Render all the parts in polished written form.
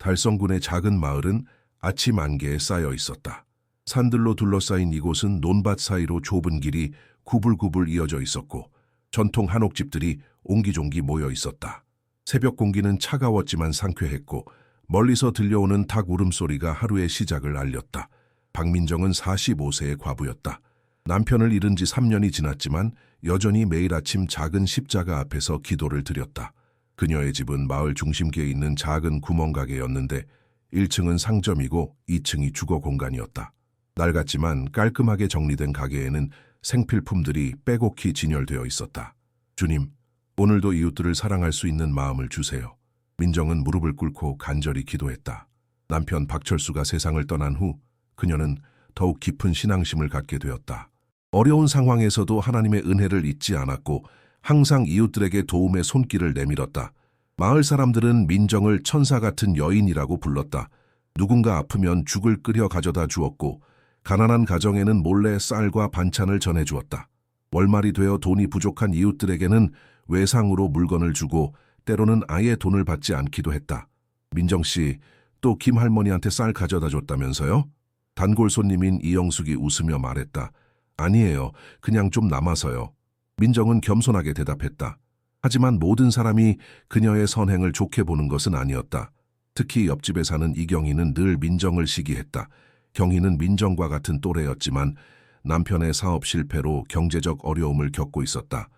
달성군의 작은 마을은 아침 안개에 쌓여 있었다. 산들로 둘러싸인 이곳은 논밭 사이로 좁은 길이 구불구불 이어져 있었고 전통 한옥집들이 옹기종기 모여 있었다. 새벽 공기는 차가웠지만 상쾌했고 멀리서 들려오는 닭 울음소리가 하루의 시작을 알렸다. 박민정은 45세의 과부였다. 남편을 잃은 지 3년이 지났지만 여전히 매일 아침 작은 십자가 앞에서 기도를 드렸다. 그녀의 집은 마을 중심기에 있는 작은 구멍가게였는데 1층은 상점이고 2층이 주거 공간이었다. 낡았지만 깔끔하게 정리된 가게에는 생필품들이 빼곡히 진열되어 있었다. 주님, 오늘도 이웃들을 사랑할 수 있는 마음을 주세요. 민정은 무릎을 꿇고 간절히 기도했다. 남편 박철수가 세상을 떠난 후 그녀는 더욱 깊은 신앙심을 갖게 되었다. 어려운 상황에서도 하나님의 은혜를 잊지 않았고 항상 이웃들에게 도움의 손길을 내밀었다. 마을 사람들은 민정을 천사 같은 여인이라고 불렀다. 누군가 아프면 죽을 끓여 가져다 주었고 가난한 가정에는 몰래 쌀과 반찬을 전해주었다. 월말이 되어 돈이 부족한 이웃들에게는 외상으로 물건을 주고 때로는 아예 돈을 받지 않기도 했다. 민정씨, 또 김할머니한테 쌀 가져다 줬다면서요? 단골 손님인 이영숙이 웃으며 말했다. 아니에요. 그냥 좀 남아서요. 민정은 겸손하게 대답했다. 하지만 모든 사람이 그녀의 선행을 좋게 보는 것은 아니었다. 특히 옆집에 사는 이경희는 늘 민정을 시기했다. 경희는 민정과 같은 또래였지만 남편의 사업 실패로 경제적 어려움을 겪고 있었다.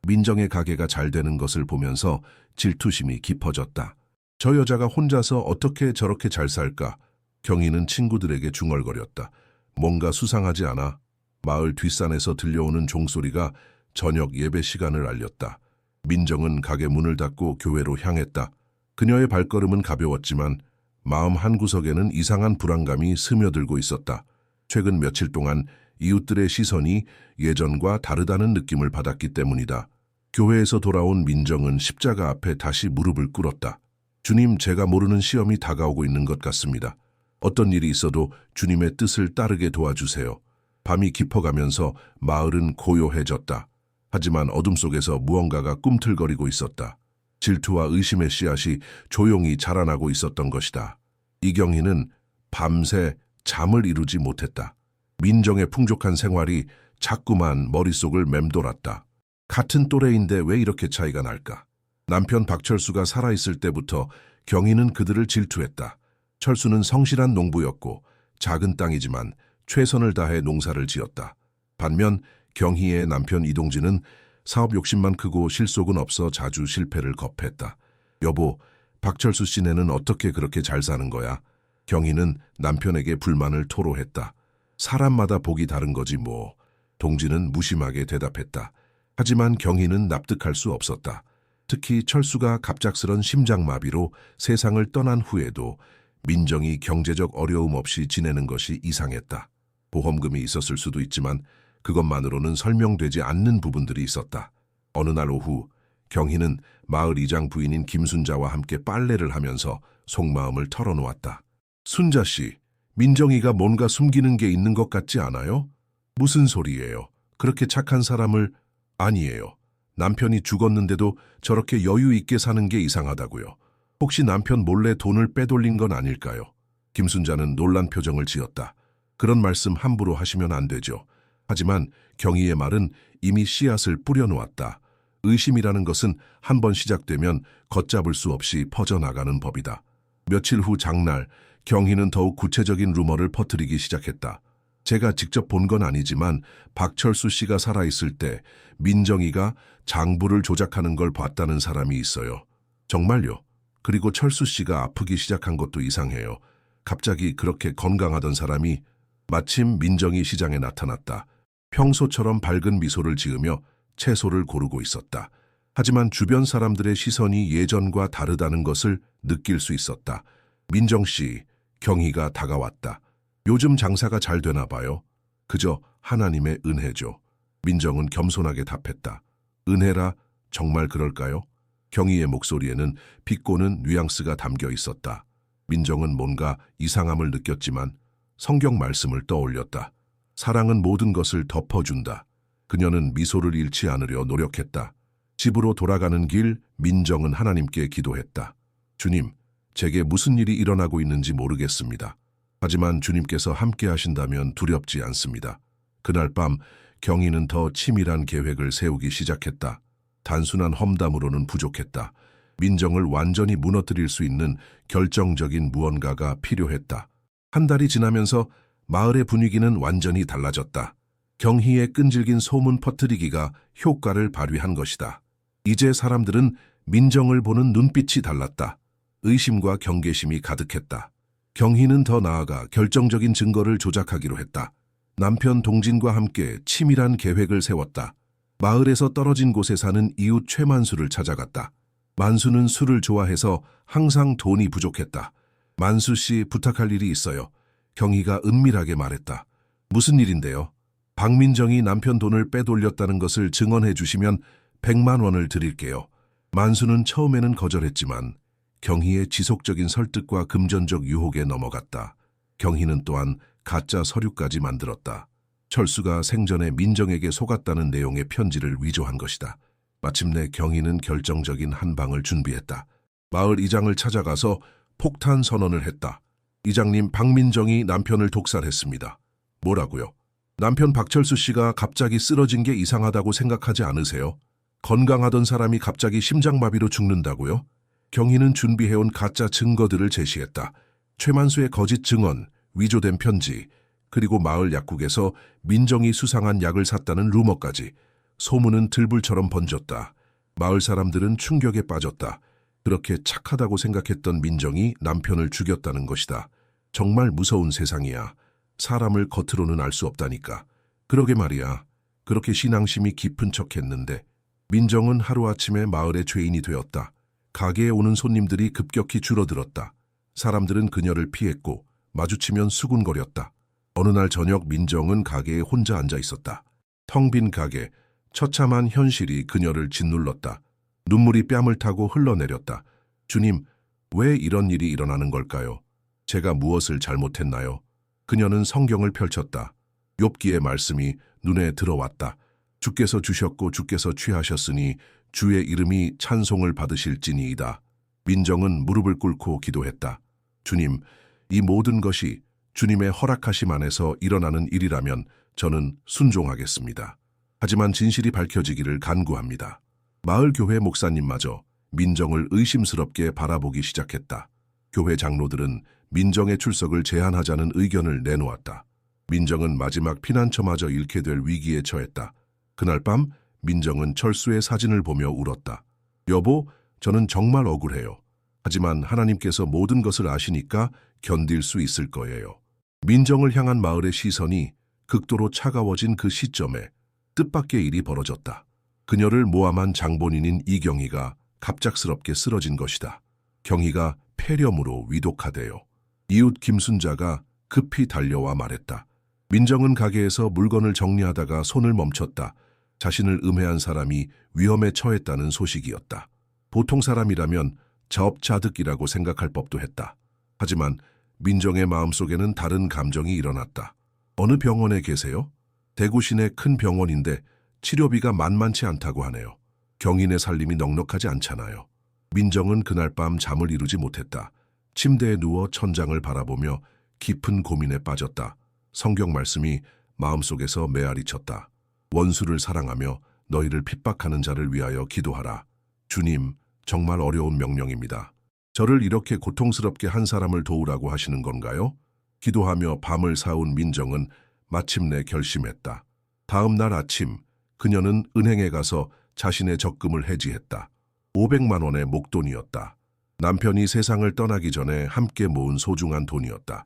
민정의 가게가 잘 되는 것을 보면서 질투심이 깊어졌다. 저 여자가 혼자서 어떻게 저렇게 잘 살까? 경희는 친구들에게 중얼거렸다. 뭔가 수상하지 않아? 마을 뒷산에서 들려오는 종소리가 저녁 예배 시간을 알렸다. 민정은 가게 문을 닫고 교회로 향했다. 그녀의 발걸음은 가벼웠지만 마음 한구석에는 이상한 불안감이 스며들고 있었다. 최근 며칠 동안 이웃들의 시선이 예전과 다르다는 느낌을 받았기 때문이다. 교회에서 돌아온 민정은 십자가 앞에 다시 무릎을 꿇었다. 주님, 제가 모르는 시험이 다가오고 있는 것 같습니다. 어떤 일이 있어도 주님의 뜻을 따르게 도와주세요. 밤이 깊어가면서 마을은 고요해졌다. 하지만 어둠 속에서 무언가가 꿈틀거리고 있었다. 질투와 의심의 씨앗이 조용히 자라나고 있었던 것이다. 이경희는 밤새 잠을 이루지 못했다. 민정의 풍족한 생활이 자꾸만 머릿속을 맴돌았다. 같은 또래인데 왜 이렇게 차이가 날까? 남편 박철수가 살아있을 때부터 경희는 그들을 질투했다. 철수는 성실한 농부였고 작은 땅이지만 최선을 다해 농사를 지었다. 반면 경희의 남편 이동진은 사업 욕심만 크고 실속은 없어 자주 실패를 겁했다. 여보, 박철수 씨네는 어떻게 그렇게 잘 사는 거야? 경희는 남편에게 불만을 토로했다. 사람마다 복이 다른 거지 뭐. 동진은 무심하게 대답했다. 하지만 경희는 납득할 수 없었다. 특히 철수가 갑작스런 심장마비로 세상을 떠난 후에도 민정이 경제적 어려움 없이 지내는 것이 이상했다. 보험금이 있었을 수도 있지만 그것만으로는 설명되지 않는 부분들이 있었다. 어느 날 오후 경희는 마을 이장 부인인 김순자와 함께 빨래를 하면서 속마음을 털어놓았다. 순자 씨, 민정이가 뭔가 숨기는 게 있는 것 같지 않아요? 무슨 소리예요? 그렇게 착한 사람을... 아니에요. 남편이 죽었는데도 저렇게 여유 있게 사는 게 이상하다고요. 혹시 남편 몰래 돈을 빼돌린 건 아닐까요? 김순자는 놀란 표정을 지었다. 그런 말씀 함부로 하시면 안 되죠. 하지만 경희의 말은 이미 씨앗을 뿌려놓았다. 의심이라는 것은 한 번 시작되면 걷잡을 수 없이 퍼져나가는 법이다. 며칠 후 장날, 경희는 더욱 구체적인 루머를 퍼뜨리기 시작했다. 제가 직접 본 건 아니지만 박철수 씨가 살아있을 때 민정이가 장부를 조작하는 걸 봤다는 사람이 있어요. 정말요? 그리고 철수 씨가 아프기 시작한 것도 이상해요. 갑자기 그렇게 건강하던 사람이 마침 민정이 시장에 나타났다. 평소처럼 밝은 미소를 지으며 채소를 고르고 있었다. 하지만 주변 사람들의 시선이 예전과 다르다는 것을 느낄 수 있었다. 민정 씨, 경희가 다가왔다. 요즘 장사가 잘 되나 봐요. 그저 하나님의 은혜죠. 민정은 겸손하게 답했다. 은혜라 정말 그럴까요? 경희의 목소리에는 비꼬는 뉘앙스가 담겨 있었다. 민정은 뭔가 이상함을 느꼈지만 성경 말씀을 떠올렸다. 사랑은 모든 것을 덮어준다. 그녀는 미소를 잃지 않으려 노력했다. 집으로 돌아가는 길 민정은 하나님께 기도했다. 주님, 제게 무슨 일이 일어나고 있는지 모르겠습니다. 하지만 주님께서 함께 하신다면 두렵지 않습니다. 그날 밤 경희는 더 치밀한 계획을 세우기 시작했다. 단순한 험담으로는 부족했다. 민정을 완전히 무너뜨릴 수 있는 결정적인 무언가가 필요했다. 한 달이 지나면서 마을의 분위기는 완전히 달라졌다. 경희의 끈질긴 소문 퍼뜨리기가 효과를 발휘한 것이다. 이제 사람들은 민정을 보는 눈빛이 달랐다. 의심과 경계심이 가득했다. 경희는 더 나아가 결정적인 증거를 조작하기로 했다. 남편 동진과 함께 치밀한 계획을 세웠다. 마을에서 떨어진 곳에 사는 이웃 최만수를 찾아갔다. 만수는 술을 좋아해서 항상 돈이 부족했다. 만수 씨, 부탁할 일이 있어요. 경희가 은밀하게 말했다. 무슨 일인데요? 박민정이 남편 돈을 빼돌렸다는 것을 증언해 주시면 100만 원을 드릴게요. 만수는 처음에는 거절했지만 경희의 지속적인 설득과 금전적 유혹에 넘어갔다. 경희는 또한 가짜 서류까지 만들었다. 철수가 생전에 민정에게 속았다는 내용의 편지를 위조한 것이다. 마침내 경희는 결정적인 한 방을 준비했다. 마을 이장을 찾아가서 폭탄 선언을 했다. 이장님, 박민정이 남편을 독살했습니다. 뭐라고요? 남편 박철수 씨가 갑자기 쓰러진 게 이상하다고 생각하지 않으세요? 건강하던 사람이 갑자기 심장마비로 죽는다고요? 경희는 준비해온 가짜 증거들을 제시했다. 최만수의 거짓 증언, 위조된 편지, 그리고 마을 약국에서 민정이 수상한 약을 샀다는 루머까지. 소문은 들불처럼 번졌다. 마을 사람들은 충격에 빠졌다. 그렇게 착하다고 생각했던 민정이 남편을 죽였다는 것이다. 정말 무서운 세상이야. 사람을 겉으로는 알 수 없다니까. 그러게 말이야. 그렇게 신앙심이 깊은 척했는데 민정은 하루아침에 마을의 죄인이 되었다. 가게에 오는 손님들이 급격히 줄어들었다. 사람들은 그녀를 피했고 마주치면 수군거렸다. 어느 날 저녁 민정은 가게에 혼자 앉아 있었다. 텅 빈 가게, 처참한 현실이 그녀를 짓눌렀다. 눈물이 뺨을 타고 흘러내렸다. 주님, 왜 이런 일이 일어나는 걸까요? 제가 무엇을 잘못했나요? 그녀는 성경을 펼쳤다. 욥기의 말씀이 눈에 들어왔다. 주께서 주셨고 주께서 취하셨으니 주의 이름이 찬송을 받으실지니이다. 민정은 무릎을 꿇고 기도했다. 주님, 이 모든 것이 주님의 허락하심 안에서 일어나는 일이라면 저는 순종하겠습니다. 하지만 진실이 밝혀지기를 간구합니다. 마을 교회 목사님마저 민정을 의심스럽게 바라보기 시작했다. 교회 장로들은 민정의 출석을 제한하자는 의견을 내놓았다. 민정은 마지막 피난처마저 잃게 될 위기에 처했다. 그날 밤 민정은 철수의 사진을 보며 울었다. 여보, 저는 정말 억울해요. 하지만 하나님께서 모든 것을 아시니까 견딜 수 있을 거예요. 민정을 향한 마을의 시선이 극도로 차가워진 그 시점에 뜻밖의 일이 벌어졌다. 그녀를 모함한 장본인인 이경희가 갑작스럽게 쓰러진 것이다. 경희가 폐렴으로 위독하대요. 이웃 김순자가 급히 달려와 말했다. 민정은 가게에서 물건을 정리하다가 손을 멈췄다. 자신을 음해한 사람이 위험에 처했다는 소식이었다. 보통 사람이라면 자업자득이라고 생각할 법도 했다. 하지만 민정의 마음속에는 다른 감정이 일어났다. 어느 병원에 계세요? 대구 시내 큰 병원인데 치료비가 만만치 않다고 하네요. 경인의 살림이 넉넉하지 않잖아요. 민정은 그날 밤 잠을 이루지 못했다. 침대에 누워 천장을 바라보며 깊은 고민에 빠졌다. 성경 말씀이 마음속에서 메아리 쳤다. 원수를 사랑하며 너희를 핍박하는 자를 위하여 기도하라. 주님, 정말 어려운 명령입니다. 저를 이렇게 고통스럽게 한 사람을 도우라고 하시는 건가요? 기도하며 밤을 새운 민정은 마침내 결심했다. 다음 날 아침 그녀는 은행에 가서 자신의 적금을 해지했다. 500만 원의 목돈이었다. 남편이 세상을 떠나기 전에 함께 모은 소중한 돈이었다.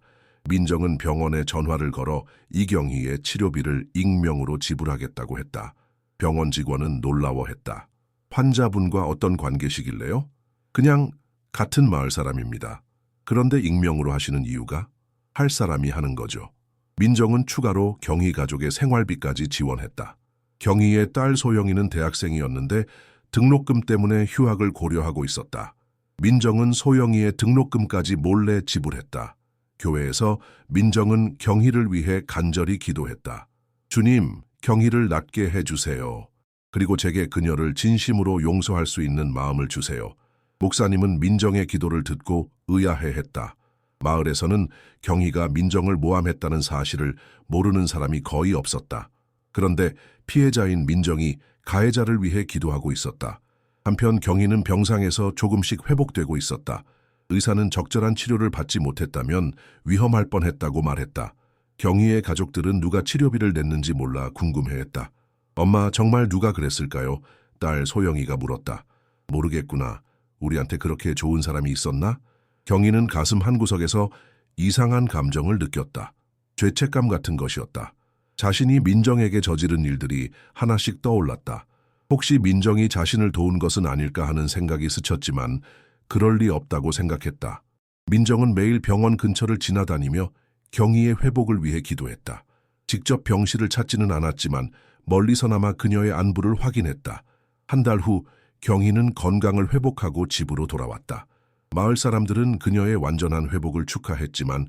민정은 병원에 전화를 걸어 이경희의 치료비를 익명으로 지불하겠다고 했다. 병원 직원은 놀라워했다. 환자분과 어떤 관계시길래요? 그냥 같은 마을 사람입니다. 그런데 익명으로 하시는 이유가? 할 사람이 하는 거죠. 민정은 추가로 경희 가족의 생활비까지 지원했다. 경희의 딸 소영이는 대학생이었는데 등록금 때문에 휴학을 고려하고 있었다. 민정은 소영이의 등록금까지 몰래 지불했다. 교회에서 민정은 경희를 위해 간절히 기도했다. 주님, 경희를 낫게 해주세요. 그리고 제게 그녀를 진심으로 용서할 수 있는 마음을 주세요. 목사님은 민정의 기도를 듣고 의아해했다. 마을에서는 경희가 민정을 모함했다는 사실을 모르는 사람이 거의 없었다. 그런데 피해자인 민정이 가해자를 위해 기도하고 있었다. 한편 경희는 병상에서 조금씩 회복되고 있었다. 의사는 적절한 치료를 받지 못했다면 위험할 뻔했다고 말했다. 경희의 가족들은 누가 치료비를 냈는지 몰라 궁금해했다. 엄마, 정말 누가 그랬을까요? 딸 소영이가 물었다. 모르겠구나. 우리한테 그렇게 좋은 사람이 있었나? 경희는 가슴 한구석에서 이상한 감정을 느꼈다. 죄책감 같은 것이었다. 자신이 민정에게 저지른 일들이 하나씩 떠올랐다. 혹시 민정이 자신을 도운 것은 아닐까 하는 생각이 스쳤지만 그럴 리 없다고 생각했다. 민정은 매일 병원 근처를 지나다니며 경희의 회복을 위해 기도했다. 직접 병실을 찾지는 않았지만 멀리서나마 그녀의 안부를 확인했다. 한 달 후 경희는 건강을 회복하고 집으로 돌아왔다. 마을 사람들은 그녀의 완전한 회복을 축하했지만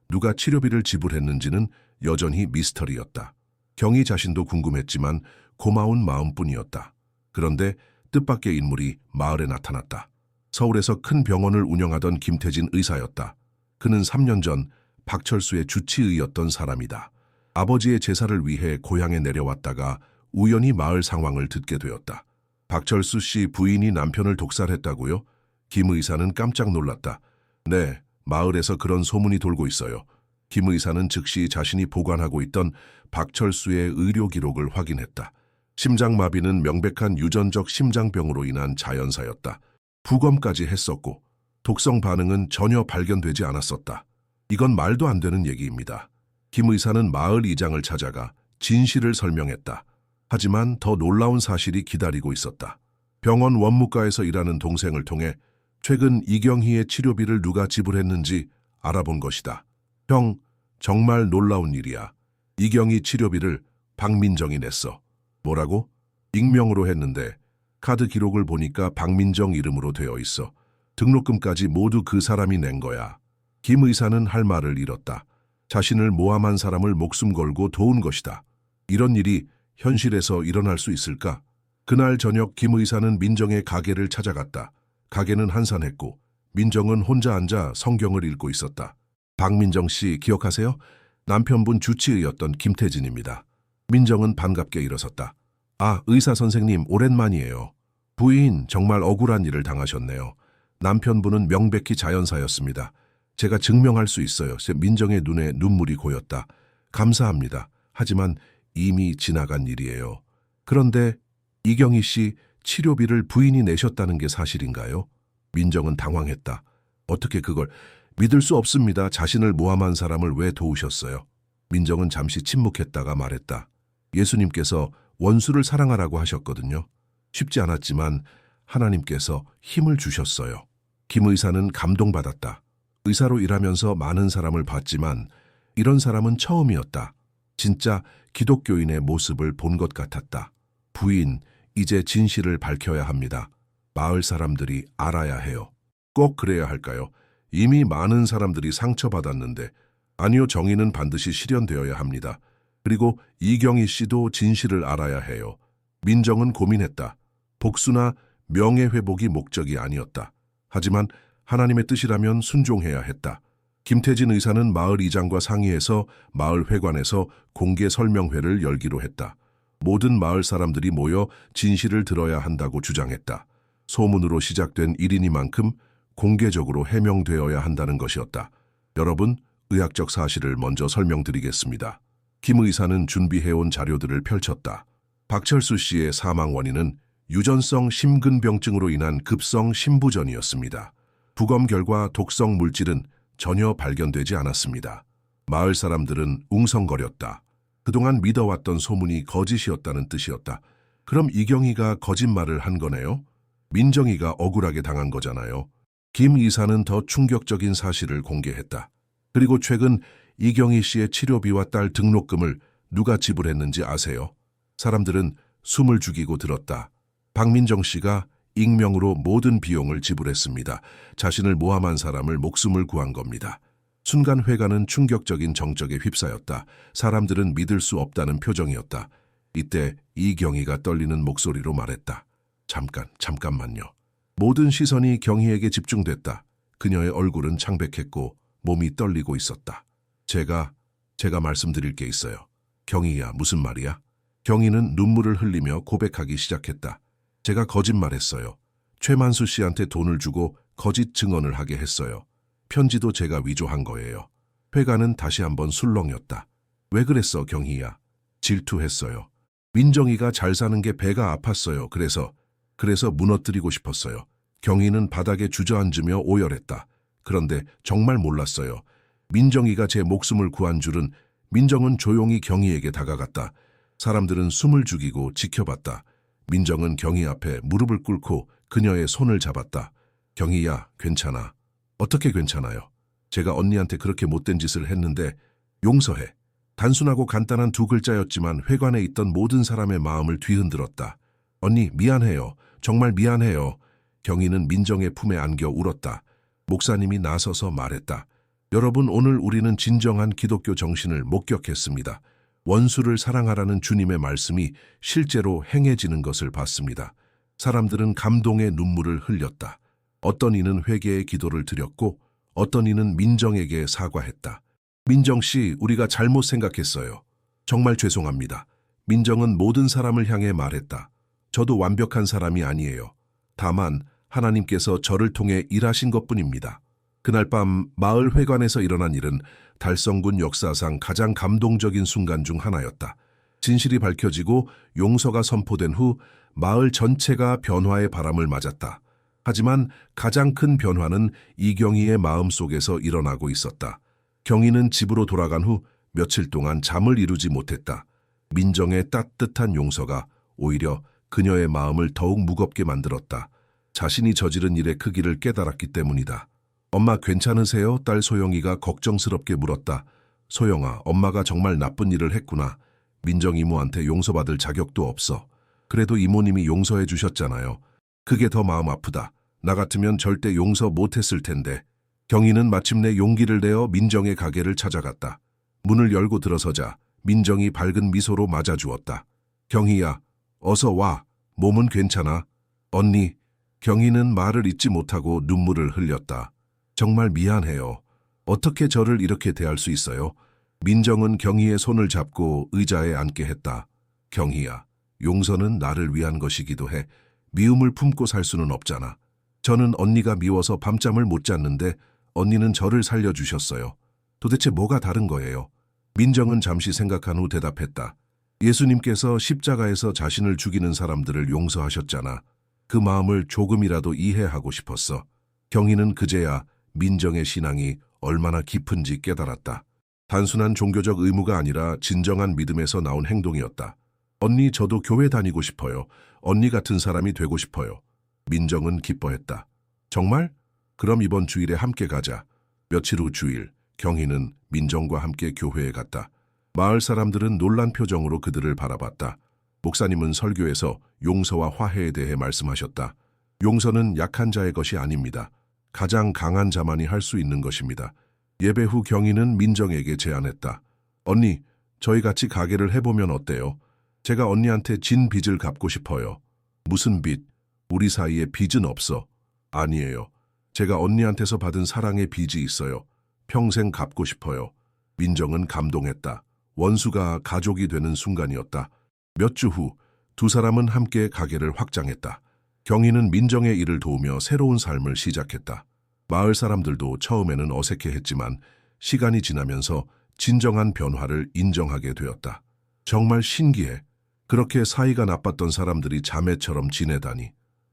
누가 치료비를 지불했는지는 여전히 미스터리였다. 경희 자신도 궁금했지만 고마운 마음뿐이었다. 그런데 뜻밖의 인물이 마을에 나타났다. 서울에서 큰 병원을 운영하던 김태진 의사였다. 그는 3년 전 박철수의 주치의였던 사람이다. 아버지의 제사를 위해 고향에 내려왔다가 우연히 마을 상황을 듣게 되었다. 박철수 씨 부인이 남편을 독살했다고요? 김 의사는 깜짝 놀랐다. 네, 마을에서 그런 소문이 돌고 있어요. 김 의사는 즉시 자신이 보관하고 있던 박철수의 의료 기록을 확인했다. 심장마비는 명백한 유전적 심장병으로 인한 자연사였다. 부검까지 했었고 독성 반응은 전혀 발견되지 않았었다. 이건 말도 안 되는 얘기입니다. 김 의사는 마을 이장을 찾아가 진실을 설명했다. 하지만 더 놀라운 사실이 기다리고 있었다. 병원 원무과에서 일하는 동생을 통해 최근 이경희의 치료비를 누가 지불했는지 알아본 것이다. 형, 정말 놀라운 일이야. 이경희 치료비를 박민정이 냈어. 뭐라고? 익명으로 했는데 카드 기록을 보니까 박민정 이름으로 되어 있어. 등록금까지 모두 그 사람이 낸 거야. 김 의사는 할 말을 잃었다. 자신을 모함한 사람을 목숨 걸고 도운 것이다. 이런 일이 현실에서 일어날 수 있을까? 그날 저녁 김 의사는 민정의 가게를 찾아갔다. 가게는 한산했고 민정은 혼자 앉아 성경을 읽고 있었다. 박민정 씨 기억하세요? 남편분 주치의였던 김태진입니다. 민정은 반갑게 일어섰다. 아, 의사 선생님 오랜만이에요. 부인 정말 억울한 일을 당하셨네요. 남편분은 명백히 자연사였습니다. 제가 증명할 수 있어요. 민정의 눈에 눈물이 고였다. 감사합니다. 하지만 이미 지나간 일이에요. 그런데 이경희 씨 치료비를 부인이 내셨다는 게 사실인가요? 민정은 당황했다. 어떻게 그걸 믿을 수 없습니다. 자신을 모함한 사람을 왜 도우셨어요? 민정은 잠시 침묵했다가 말했다. 예수님께서 원수를 사랑하라고 하셨거든요. 쉽지 않았지만 하나님께서 힘을 주셨어요. 김 의사는 감동받았다. 의사로 일하면서 많은 사람을 봤지만 이런 사람은 처음이었다. 진짜 기독교인의 모습을 본 것 같았다. 부인, 이제 진실을 밝혀야 합니다. 마을 사람들이 알아야 해요. 꼭 그래야 할까요? 이미 많은 사람들이 상처받았는데 아니요, 정의는 반드시 실현되어야 합니다. 그리고 이경희 씨도 진실을 알아야 해요. 민정은 고민했다. 복수나 명예회복이 목적이 아니었다. 하지만 하나님의 뜻이라면 순종해야 했다. 김태진 의사는 마을 이장과 상의해서 마을 회관에서 공개 설명회를 열기로 했다. 모든 마을 사람들이 모여 진실을 들어야 한다고 주장했다. 소문으로 시작된 일이니만큼 공개적으로 해명되어야 한다는 것이었다. 여러분, 의학적 사실을 먼저 설명드리겠습니다. 김 의사는 준비해온 자료들을 펼쳤다. 박철수 씨의 사망 원인은 유전성 심근병증으로 인한 급성 심부전이었습니다. 부검 결과 독성 물질은 전혀 발견되지 않았습니다. 마을 사람들은 웅성거렸다. 그동안 믿어왔던 소문이 거짓이었다는 뜻이었다. 그럼 이경희가 거짓말을 한 거네요? 민정이가 억울하게 당한 거잖아요. 김 이사는 더 충격적인 사실을 공개했다. 그리고 최근 이경희 씨의 치료비와 딸 등록금을 누가 지불했는지 아세요? 사람들은 숨을 죽이고 들었다. 박민정 씨가 익명으로 모든 비용을 지불했습니다. 자신을 모함한 사람을 목숨을 구한 겁니다. 순간 회관은 충격적인 정적에 휩싸였다. 사람들은 믿을 수 없다는 표정이었다. 이때 이경희가 떨리는 목소리로 말했다. 잠깐만요. 모든 시선이 경희에게 집중됐다. 그녀의 얼굴은 창백했고 몸이 떨리고 있었다. 제가 말씀드릴 게 있어요. 경희야, 무슨 말이야? 경희는 눈물을 흘리며 고백하기 시작했다. 제가 거짓말했어요. 최만수 씨한테 돈을 주고 거짓 증언을 하게 했어요. 편지도 제가 위조한 거예요. 회관은 다시 한번 술렁였다. 왜 그랬어, 경희야? 질투했어요. 민정이가 잘 사는 게 배가 아팠어요. 그래서 무너뜨리고 싶었어요. 경희는 바닥에 주저앉으며 오열했다. 그런데 정말 몰랐어요. 민정이가 제 목숨을 구한 줄은. 민정은 조용히 경희에게 다가갔다. 사람들은 숨을 죽이고 지켜봤다. 민정은 경희 앞에 무릎을 꿇고 그녀의 손을 잡았다. 경희야, 괜찮아. 어떻게 괜찮아요? 제가 언니한테 그렇게 못된 짓을 했는데 용서해. 단순하고 간단한 두 글자였지만 회관에 있던 모든 사람의 마음을 뒤흔들었다. 언니, 미안해요. 정말 미안해요. 경희는 민정의 품에 안겨 울었다. 목사님이 나서서 말했다. 여러분, 오늘 우리는 진정한 기독교 정신을 목격했습니다. 원수를 사랑하라는 주님의 말씀이 실제로 행해지는 것을 봤습니다. 사람들은 감동의 눈물을 흘렸다. 어떤 이는 회개의 기도를 드렸고 어떤 이는 민정에게 사과했다. 민정 씨, 우리가 잘못 생각했어요. 정말 죄송합니다. 민정은 모든 사람을 향해 말했다. 저도 완벽한 사람이 아니에요. 다만 하나님께서 저를 통해 일하신 것뿐입니다. 그날 밤 마을 회관에서 일어난 일은 달성군 역사상 가장 감동적인 순간 중 하나였다. 진실이 밝혀지고 용서가 선포된 후 마을 전체가 변화의 바람을 맞았다. 하지만 가장 큰 변화는 이경희의 마음속에서 일어나고 있었다. 경희는 집으로 돌아간 후 며칠 동안 잠을 이루지 못했다. 민정의 따뜻한 용서가 오히려 그녀의 마음을 더욱 무겁게 만들었다. 자신이 저지른 일의 크기를 깨달았기 때문이다. 엄마 괜찮으세요? 딸 소영이가 걱정스럽게 물었다. 소영아, 엄마가 정말 나쁜 일을 했구나. 민정 이모한테 용서받을 자격도 없어. 그래도 이모님이 용서해 주셨잖아요. 그게 더 마음 아프다. 나 같으면 절대 용서 못했을 텐데. 경희는 마침내 용기를 내어 민정의 가게를 찾아갔다. 문을 열고 들어서자 민정이 밝은 미소로 맞아주었다. 경희야, 어서 와. 몸은 괜찮아? 언니. 경희는 말을 잇지 못하고 눈물을 흘렸다. 정말 미안해요. 어떻게 저를 이렇게 대할 수 있어요? 민정은 경희의 손을 잡고 의자에 앉게 했다. 경희야, 용서는 나를 위한 것이기도 해. 미움을 품고 살 수는 없잖아. 저는 언니가 미워서 밤잠을 못 잤는데 언니는 저를 살려주셨어요. 도대체 뭐가 다른 거예요? 민정은 잠시 생각한 후 대답했다. 예수님께서 십자가에서 자신을 죽이는 사람들을 용서하셨잖아. 그 마음을 조금이라도 이해하고 싶었어. 경희는 그제야 민정의 신앙이 얼마나 깊은지 깨달았다. 단순한 종교적 의무가 아니라 진정한 믿음에서 나온 행동이었다. 언니, 저도 교회 다니고 싶어요. 언니 같은 사람이 되고 싶어요. 민정은 기뻐했다. 정말? 그럼 이번 주일에 함께 가자. 며칠 후 주일, 경희는 민정과 함께 교회에 갔다. 마을 사람들은 놀란 표정으로 그들을 바라봤다. 목사님은 설교에서 용서와 화해에 대해 말씀하셨다. 용서는 약한 자의 것이 아닙니다. 가장 강한 자만이 할 수 있는 것입니다. 예배 후 경희는 민정에게 제안했다. 언니, 저희 같이 가게를 해보면 어때요? 제가 언니한테 진 빚을 갚고 싶어요. 무슨 빚? 우리 사이에 빚은 없어. 아니에요. 제가 언니한테서 받은 사랑의 빚이 있어요. 평생 갚고 싶어요. 민정은 감동했다. 원수가 가족이 되는 순간이었다. 몇 주 후 두 사람은 함께 가게를 확장했다. 경희는 민정의 일을 도우며 새로운 삶을 시작했다. 마을 사람들도 처음에는 어색해했지만 시간이 지나면서 진정한 변화를 인정하게 되었다. 정말 신기해. 그렇게 사이가 나빴던 사람들이 자매처럼 지내다니.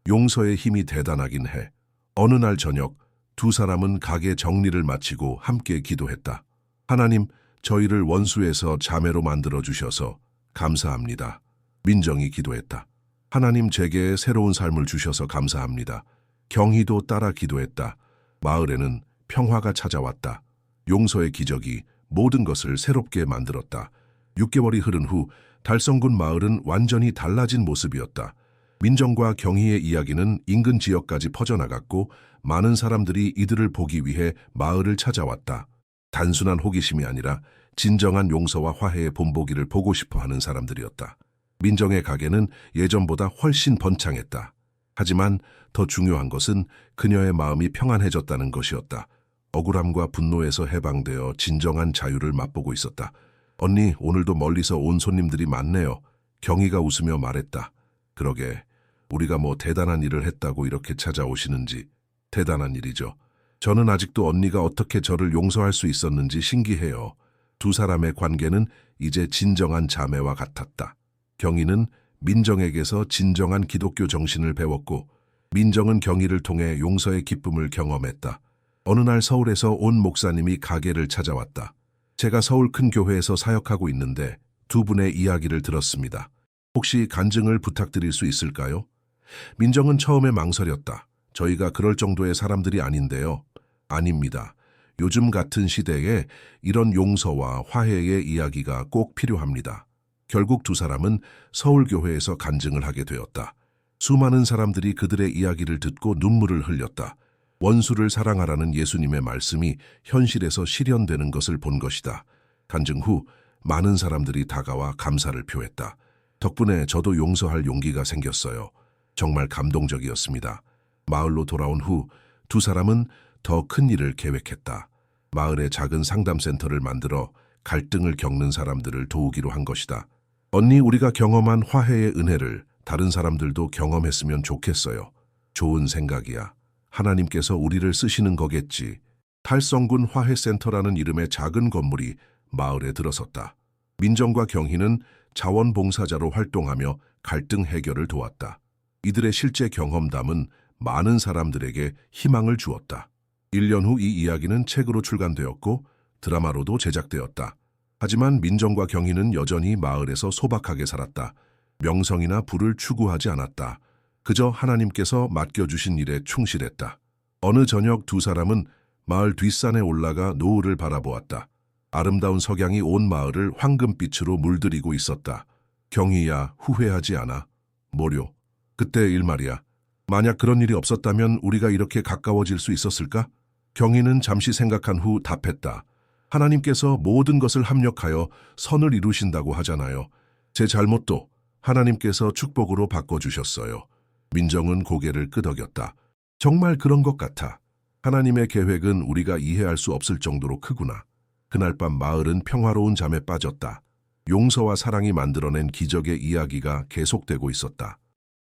용서의 힘이 대단하긴 해. 어느 날 저녁 두 사람은 가게 정리를 마치고 함께 기도했다. 하나님, 저희를 원수에서 자매로 만들어 주셔서 감사합니다. 민정이 기도했다. 하나님, 제게 새로운 삶을 주셔서 감사합니다. 경희도 따라 기도했다. 마을에는 평화가 찾아왔다. 용서의 기적이 모든 것을 새롭게 만들었다. 6개월이 흐른 후 달성군 마을은 완전히 달라진 모습이었다. 민정과 경희의 이야기는 인근 지역까지 퍼져나갔고 많은 사람들이 이들을 보기 위해 마을을 찾아왔다. 단순한 호기심이 아니라 진정한 용서와 화해의 본보기를 보고 싶어 하는 사람들이었다. 민정의 가게는 예전보다 훨씬 번창했다. 하지만 더 중요한 것은 그녀의 마음이 평안해졌다는 것이었다. 억울함과 분노에서 해방되어 진정한 자유를 맛보고 있었다. 언니, 오늘도 멀리서 온 손님들이 많네요. 경희가 웃으며 말했다. 그러게, 우리가 뭐 대단한 일을 했다고 이렇게 찾아오시는지. 대단한 일이죠. 저는 아직도 언니가 어떻게 저를 용서할 수 있었는지 신기해요. 두 사람의 관계는 이제 진정한 자매와 같았다. 경희는 민정에게서 진정한 기독교 정신을 배웠고, 민정은 경희를 통해 용서의 기쁨을 경험했다. 어느 날 서울에서 온 목사님이 가게를 찾아왔다. 제가 서울 큰 교회에서 사역하고 있는데 두 분의 이야기를 들었습니다. 혹시 간증을 부탁드릴 수 있을까요? 민정은 처음에 망설였다. 저희가 그럴 정도의 사람들이 아닌데요. 아닙니다. 요즘 같은 시대에 이런 용서와 화해의 이야기가 꼭 필요합니다. 결국 두 사람은 서울교회에서 간증을 하게 되었다. 수많은 사람들이 그들의 이야기를 듣고 눈물을 흘렸다. 원수를 사랑하라는 예수님의 말씀이 현실에서 실현되는 것을 본 것이다. 간증 후 많은 사람들이 다가와 감사를 표했다. 덕분에 저도 용서할 용기가 생겼어요. 정말 감동적이었습니다. 마을로 돌아온 후 두 사람은 더 큰 일을 계획했다. 마을에 작은 상담센터를 만들어 갈등을 겪는 사람들을 도우기로 한 것이다. 언니, 우리가 경험한 화해의 은혜를 다른 사람들도 경험했으면 좋겠어요. 좋은 생각이야. 하나님께서 우리를 쓰시는 거겠지. 탈성군 화해센터라는 이름의 작은 건물이 마을에 들어섰다. 민정과 경희는 자원봉사자로 활동하며 갈등 해결을 도왔다. 이들의 실제 경험담은 많은 사람들에게 희망을 주었다. 1년 후 이 이야기는 책으로 출간되었고 드라마로도 제작되었다. 하지만 민정과 경희는 여전히 마을에서 소박하게 살았다. 명성이나 부를 추구하지 않았다. 그저 하나님께서 맡겨주신 일에 충실했다. 어느 저녁 두 사람은 마을 뒷산에 올라가 노을을 바라보았다. 아름다운 석양이 온 마을을 황금빛으로 물들이고 있었다. 경희야, 후회하지 않아. 뭐료? 그때 일 말이야. 만약 그런 일이 없었다면 우리가 이렇게 가까워질 수 있었을까? 경희는 잠시 생각한 후 답했다. 하나님께서 모든 것을 합력하여 선을 이루신다고 하잖아요. 제 잘못도 하나님께서 축복으로 바꿔주셨어요. 민정은 고개를 끄덕였다. 정말 그런 것 같아. 하나님의 계획은 우리가 이해할 수 없을 정도로 크구나. 그날 밤 마을은 평화로운 잠에 빠졌다. 용서와 사랑이 만들어낸 기적의 이야기가 계속되고 있었다.